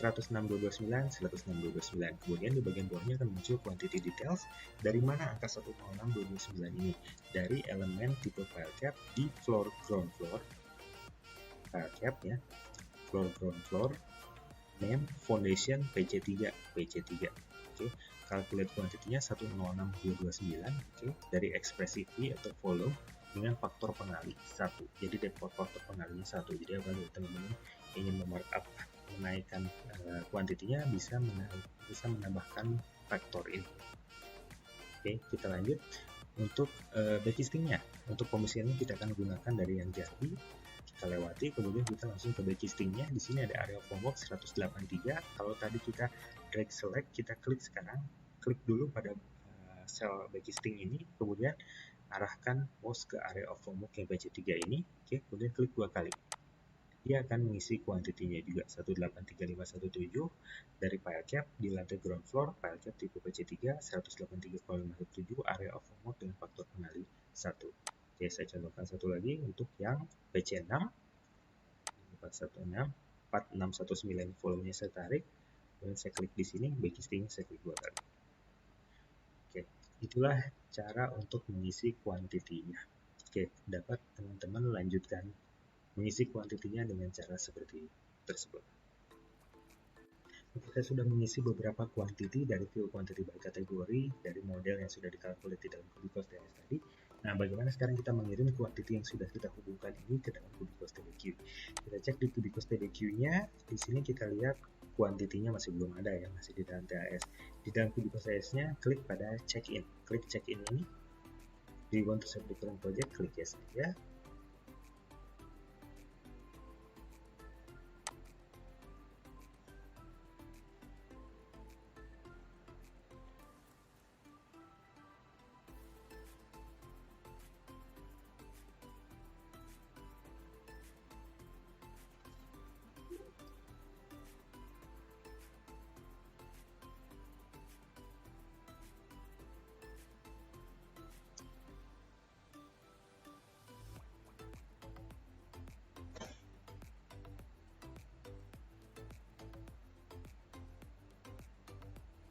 S1: 106.229, 106.229. Kemudian di bagian bawahnya akan muncul quantity details. Dari mana angka 106.229 ini? Dari elemen tipe file cap di floor ground floor. File cap ya. Floor ground floor. Name foundation PC3. PC3. Oke. Calculate quantity-nya 106.229. Oke. Dari ekspresi V atau volume dengan faktor pengali 1. Jadi default faktor pengalinya 1. Jadi kalau teman-teman ingin memarkup menaikkan kuantitinya bisa menambahkan faktor ini. Oke, kita lanjut untuk backcasting-nya. Untuk pemesiannya kita akan gunakan dari yang jadi. Kita lewati, kemudian kita langsung ke backcasting-nya. Di sini ada area formwork 183. Kalau tadi kita drag select, kita klik sekarang. Klik dulu pada sel backcasting ini, kemudian arahkan mouse ke area of formwork yang PC3 ini. Oke, kemudian klik 2 kali. Dia akan mengisi kuantitinya juga 183.517 dari file cap di lantai ground floor, file cap tipe PC3 183,517 area of formwork dengan faktor pengali 1. Oke, saya contohkan satu lagi untuk yang PC6 4619 volumenya saya tarik, kemudian saya klik di sini, backcasting saya klik 2 kali. Oke, itulah cara untuk mengisi kuantitinya. Oke, dapat teman-teman lanjutkan mengisi kuantitinya dengan cara seperti tersebut. Kita sudah mengisi beberapa quantity dari fill quantity by kategori dari model yang sudah dikalkulasi dalam Kubicos TAS tadi. Nah, bagaimana sekarang kita mengirim quantity yang sudah kita hubungkan ini ke dalam Kubicos TBQ? Kita cek di Kubicos TBQ-nya. Di sini kita lihat quantity-nya masih belum ada ya, masih di dalam TAS. Di dalam Kubicos TAS-nya klik pada check in. Klik check in ini. Do you want to save the current project? Klik yes saja.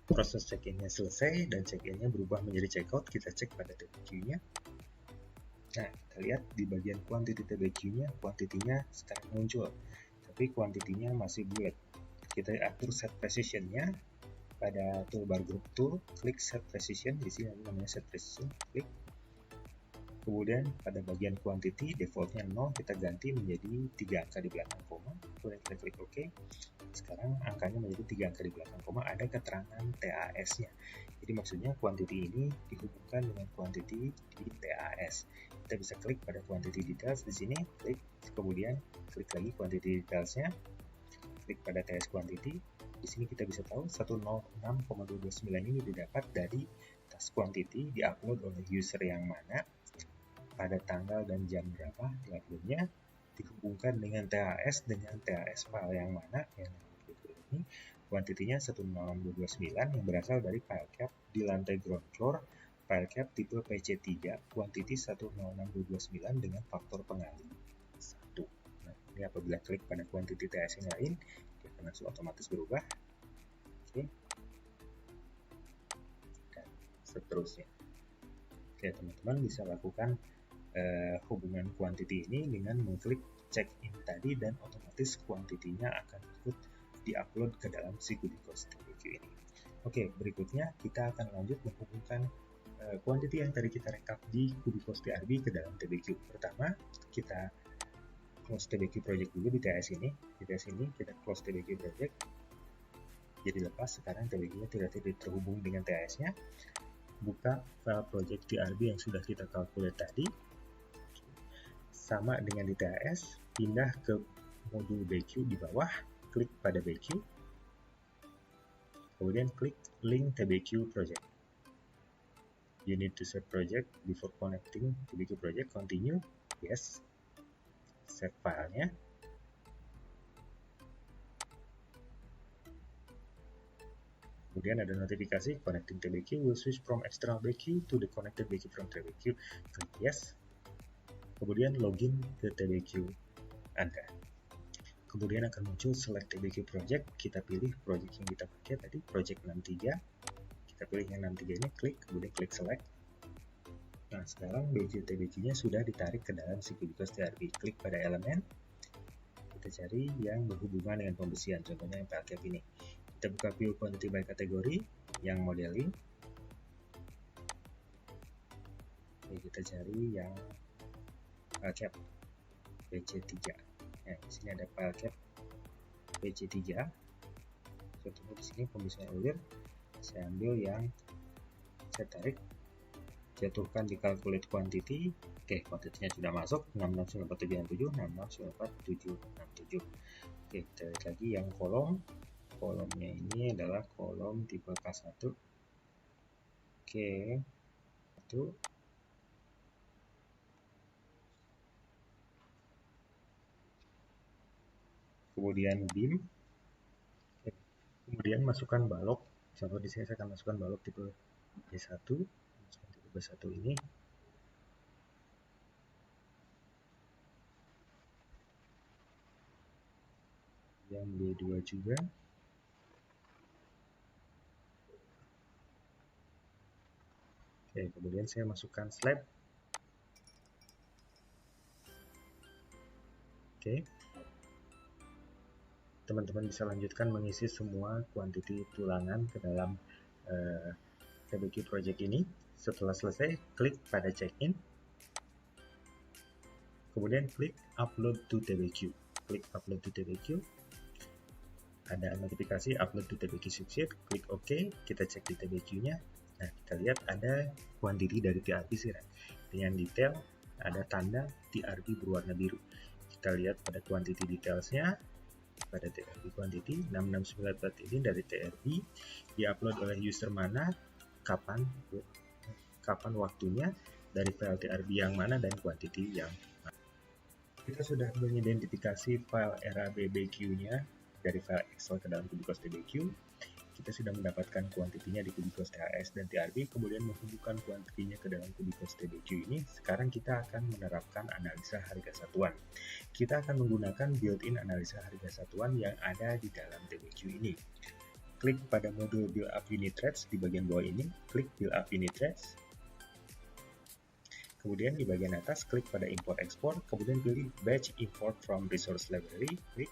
S1: Proses check-in-nya selesai dan check-in-nya berubah menjadi checkout. Kita cek pada TBQ-nya. Nah, kita lihat di bagian quantity TBQ-nya, quantity-nya sekarang muncul, tapi quantity-nya masih bulat. Kita atur set precision-nya pada toolbar group tool, klik set precision. Di sini namanya set precision, klik. Kemudian pada bagian quantity defaultnya 0, kita ganti menjadi 3 angka di belakang koma. Kemudian kita klik OK. Sekarang angkanya menjadi 3 angka di belakang koma, ada keterangan TAS-nya. Jadi maksudnya quantity ini dihubungkan dengan quantity di TAS. Kita bisa klik pada quantity details di sini, klik, kemudian klik lagi quantity details-nya, klik pada TAS quantity, di sini kita bisa tahu 106,229 ini didapat dari task quantity diupload oleh user yang mana, pada tanggal dan jam berapa diuploadnya, dihubungkan dengan THS file yang mana yang ini kuantitinya 106,229 yang berasal dari file cap di lantai ground floor, file cap tipe PC3 kuantiti 106,229 dengan faktor pengali 1. Nah, ini apabila klik pada kuantiti THS yang lain, dia akan langsung otomatis berubah. Oke. Dan seterusnya. Oke, teman-teman bisa lakukan hubungan kuantiti ini dengan mengklik check in tadi dan otomatis kuantitinya akan ikut diupload ke dalam si Kubikos TBQ ini. Oke, berikutnya kita akan lanjut menghubungkan kuantiti yang tadi kita rekap di Kubikos TRB ke dalam TBQ. Pertama, kita close TBQ project dulu di TS ini. Di TS ini kita close TBQ project. Jadi lepas sekarang TBQ-nya tidak terhubung dengan TS-nya. Buka file project TRB yang sudah kita calculate tadi. Sama dengan di THS, pindah ke modul BQ di bawah, klik pada BQ, kemudian klik link TBQ project. You need to save project before connecting TBQ project, continue, yes, save filenya. Kemudian ada notifikasi, connecting TBQ will switch from external BQ to the connected BQ from TBQ, klik yes. Kemudian login ke TBQ Anda. Kemudian akan muncul select TBQ project. Kita pilih project yang kita pakai tadi, project 63. Kita pilih yang 63 ini, klik, kemudian klik select. Nah, sekarang BQ TBQ-nya sudah ditarik ke dalam si Kubikos TRB. Klik pada elemen. Kita cari yang berhubungan dengan pembesian, contohnya yang pakai ini. Kita buka view quantity by kategori, yang modeling. Oke, kita cari yang file cap PC3. Nah, di sini ada file cap PC3. Contohnya di sini pembesian ulir. Saya ambil yang saya tarik, jatuhkan di calculate quantity. Oke, kuantitinya sudah masuk 669497, 669467. Oke, kita lihat lagi yang kolom. Kolomnya ini adalah kolom tipe K1. Oke, itu. Kemudian bin, kemudian masukkan balok. Contoh di sini saya akan masukkan balok tipe B1, masukkan tipe B1 ini. Yang B2 juga. Oke, kemudian saya masukkan slab. Oke. Teman-teman bisa lanjutkan mengisi semua kuantiti tulangan ke dalam TBQ project ini. Setelah selesai, klik pada check-in. Kemudian klik upload to TBQ. Klik upload to TBQ. Ada notifikasi upload to TBQ succeed. Klik OK. Kita cek di TBQ-nya. Nah, kita lihat ada kuantiti dari TRB Sirat. Dengan detail, ada tanda TRB berwarna biru. Kita lihat pada quantity details-nya. Pada TRB quantity 6694 ini dari TRB diupload oleh user mana, kapan waktunya, dari file TRB yang mana, dan quantity yang mana. Kita sudah mengidentifikasi file RABBQ-nya dari file Excel ke dalam Kubikos TBQ. Kita sudah mendapatkan kuantitinya di Kubikos THS dan TRB, kemudian menghubungkan kuantitinya ke dalam Kubikos TBQ ini. Sekarang kita akan menerapkan analisa harga satuan. Kita akan menggunakan built-in analisa harga satuan yang ada di dalam TBQ ini. Klik pada modul Build Up Unit Rates di bagian bawah ini, klik Build Up Unit Rates. Kemudian di bagian atas, klik pada Import Export, kemudian pilih Batch Import from Resource Library, klik.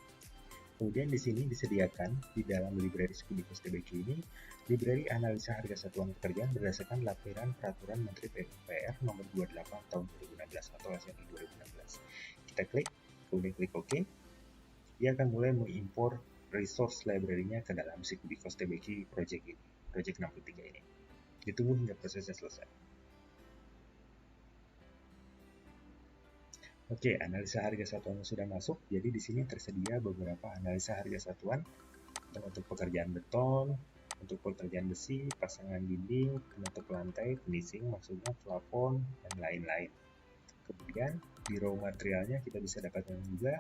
S1: Kemudian di sini disediakan di dalam library Kubikos TBQ ini, library analisa harga satuan pekerjaan berdasarkan laporan Peraturan Menteri PUPR nomor 28 tahun 2016 atau SMI 2016. Kita klik, kemudian klik OK. Dia akan mulai mengimpor resource library-nya ke dalam si Kubikos TBQ project ini, project 63 ini. Ditunggu hingga prosesnya selesai. Oke, analisa harga satuan sudah masuk. Jadi di sini tersedia beberapa analisa harga satuan. misalkan untuk pekerjaan beton, untuk pekerjaan besi, pasangan dinding, penutup lantai, finishing, maksudnya plafon, dan lain-lain. Kemudian di raw materialnya kita bisa dapatkan juga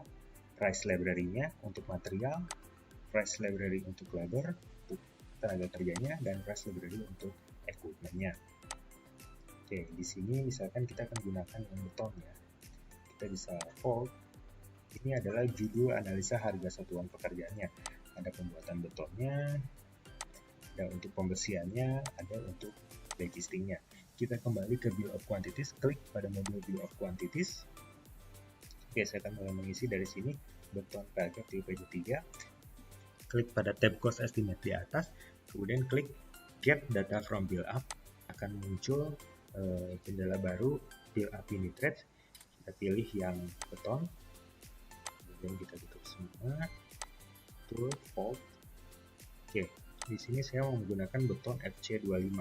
S1: price library-nya untuk material, price library untuk labor, untuk tenaga kerjanya, dan price library untuk equipment-nya. Oke, di sini misalkan kita akan gunakan yang beton ya. Kita bisa fold. Ini adalah judul analisa harga satuan pekerjaannya. Ada pembuatan betonnya, ada untuk pembersihannya, ada untuk logistiknya. Kita kembali ke Bill of Quantities, klik pada modul Bill of Quantities. Oke, saya akan mulai mengisi dari sini, beton PLK tipe 3. Klik pada tab Cost Estimate di atas, kemudian klik Get Data from Bill Up. Akan muncul jendela baru, Bill Up Unit Rate. Kita pilih yang beton, kemudian kita tutup semua, tool, fold. Oke, di sini saya menggunakan beton FC25.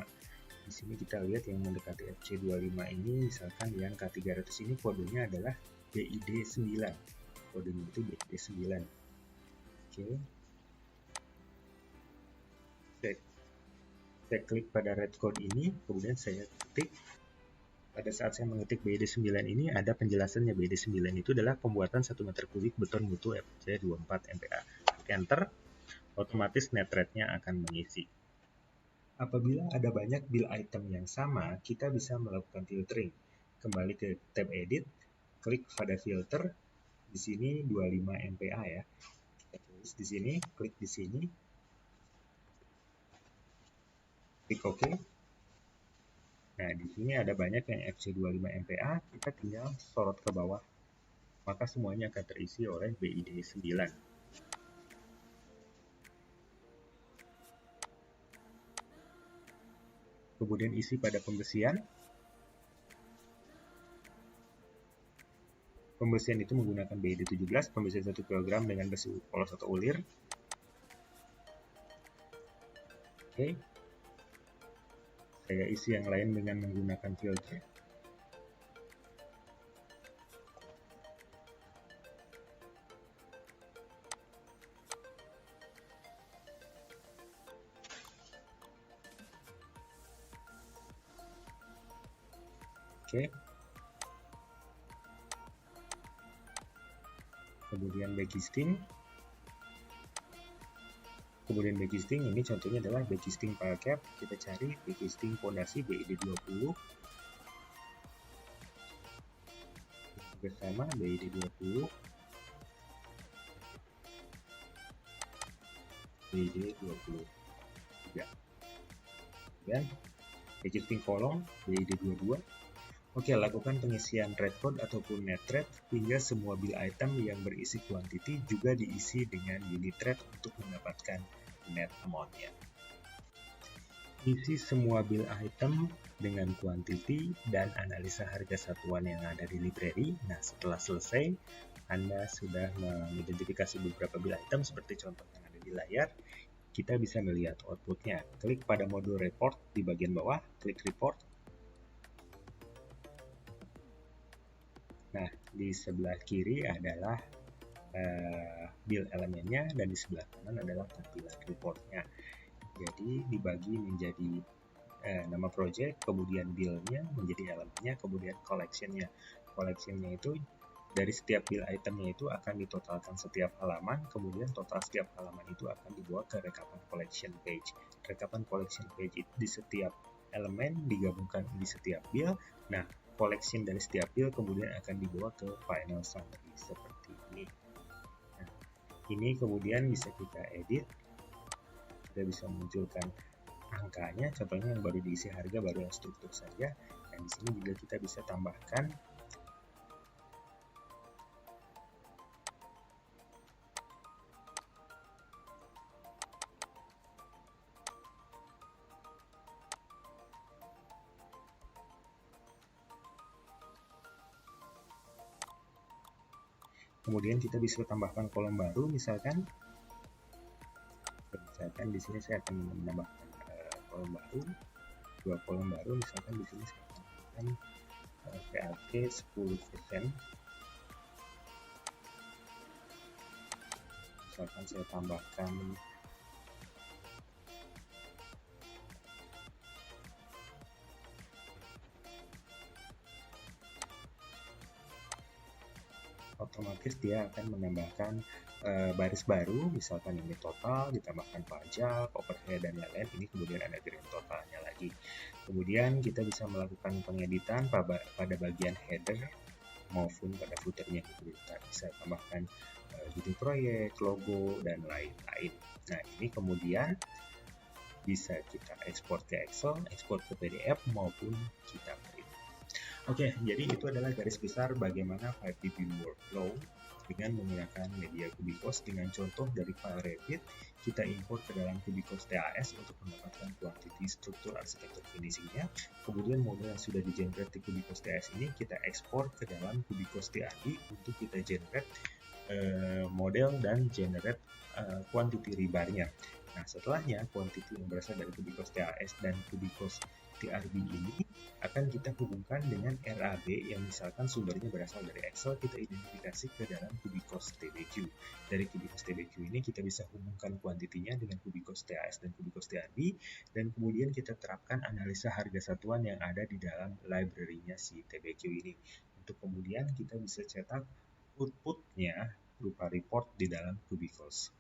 S1: Di sini kita lihat yang mendekati FC25 ini, misalkan yang K300 ini kodenya adalah BID9. Kodenya itu BID9. Oke. Saya klik pada red code ini, kemudian saya ketik. Pada saat saya mengetik BID9 ini, ada penjelasannya. BID9 itu adalah pembuatan 1 meter kubik beton mutu FC24 MPa. Enter, otomatis net rate-nya akan mengisi. Apabila ada banyak bill item yang sama, kita bisa melakukan filtering. Kembali ke tab edit, klik pada filter. Di sini 25 MPa ya. Kita tulis di sini, klik di sini. Klik OK. Nah, di sini ada banyak yang FC25 MPa, kita tinggal sorot ke bawah. Maka semuanya akan terisi oleh BID9. Kemudian isi pada pembersihan. Pembersihan itu menggunakan BID17, pembersihan 1 kg dengan besi polos atau ulir. Oke. Saya isi yang lain dengan menggunakan filter. Oke. Kemudian backcasting. Kemudian backcasting ini contohnya adalah backcasting pile cap. Kita cari backcasting fondasi BID20. Bersama BID20. BID20. Dan backcasting kolom BID22. Oke, lakukan pengisian rate code ataupun net rate hingga semua bill item yang berisi quantity juga diisi dengan unit rate untuk mendapatkan net amount-nya. Isi semua bill item dengan quantity dan analisa harga satuan yang ada di library. Nah, setelah selesai, Anda sudah mengidentifikasi beberapa bill item seperti contoh yang ada di layar. Kita bisa melihat output-nya. Klik pada modul report di bagian bawah, klik report. Nah, di sebelah kiri adalah bill elemennya dan di sebelah kanan adalah tampilan reportnya. Jadi dibagi menjadi nama project, kemudian bill-nya menjadi elemennya, kemudian collection-nya. Collection-nya itu dari setiap bill itemnya itu akan ditotalkan setiap halaman, kemudian total setiap halaman itu akan dibawa ke rekapan collection page. Rekapan collection page itu di setiap elemen digabungkan di setiap bill. Nah, collection dari setiap bill kemudian akan dibawa ke final summary seperti ini. Nah, ini kemudian bisa kita edit. Kita bisa munculkan angkanya, contohnya yang baru diisi harga, baru yang struktur saja. Dan di sini juga kita bisa tambahkan kemudian kita bisa tambahkan kolom baru, misalkan di sini saya akan menambahkan kolom baru, 2 kolom baru, misalkan di sini saya tambahkan PLK 10%. Misalkan saya tambahkan otomatis dia akan menambahkan baris baru, misalkan ini total, ditambahkan pajak, overhead, dan lain-lain. Ini kemudian ada grand totalnya lagi. Kemudian kita bisa melakukan pengeditan pada bagian header maupun pada footernya. Kita bisa tambahkan judul proyek, logo, dan lain-lain. Nah, ini kemudian bisa kita ekspor ke Excel, ekspor ke PDF, maupun kita print. Oke, jadi itu adalah garis besar bagaimana 5DB workflow dengan menggunakan media Kubikos. Dengan contoh dari file Revit, kita import ke dalam Kubikos TAS untuk mendapatkan quantity struktur arsitektur finishingnya. Kemudian model yang sudah di-generate di Kubikos TAS ini kita ekspor ke dalam Kubikos TAD untuk kita generate model dan generate quantity rebar-nya. Nah, setelahnya quantity yang berasal dari Kubikos TAS dan Kubikos TRB ini akan kita hubungkan dengan RAB yang misalkan sumbernya berasal dari Excel, kita identifikasi ke dalam Kubikos TBQ. Dari Kubikos TBQ ini kita bisa hubungkan kuantitinya dengan Kubikos TAS dan Kubikos TRB, dan kemudian kita terapkan analisa harga satuan yang ada di dalam library-nya si TBQ ini. Untuk kemudian kita bisa cetak output-nya berupa report di dalam Kubikos.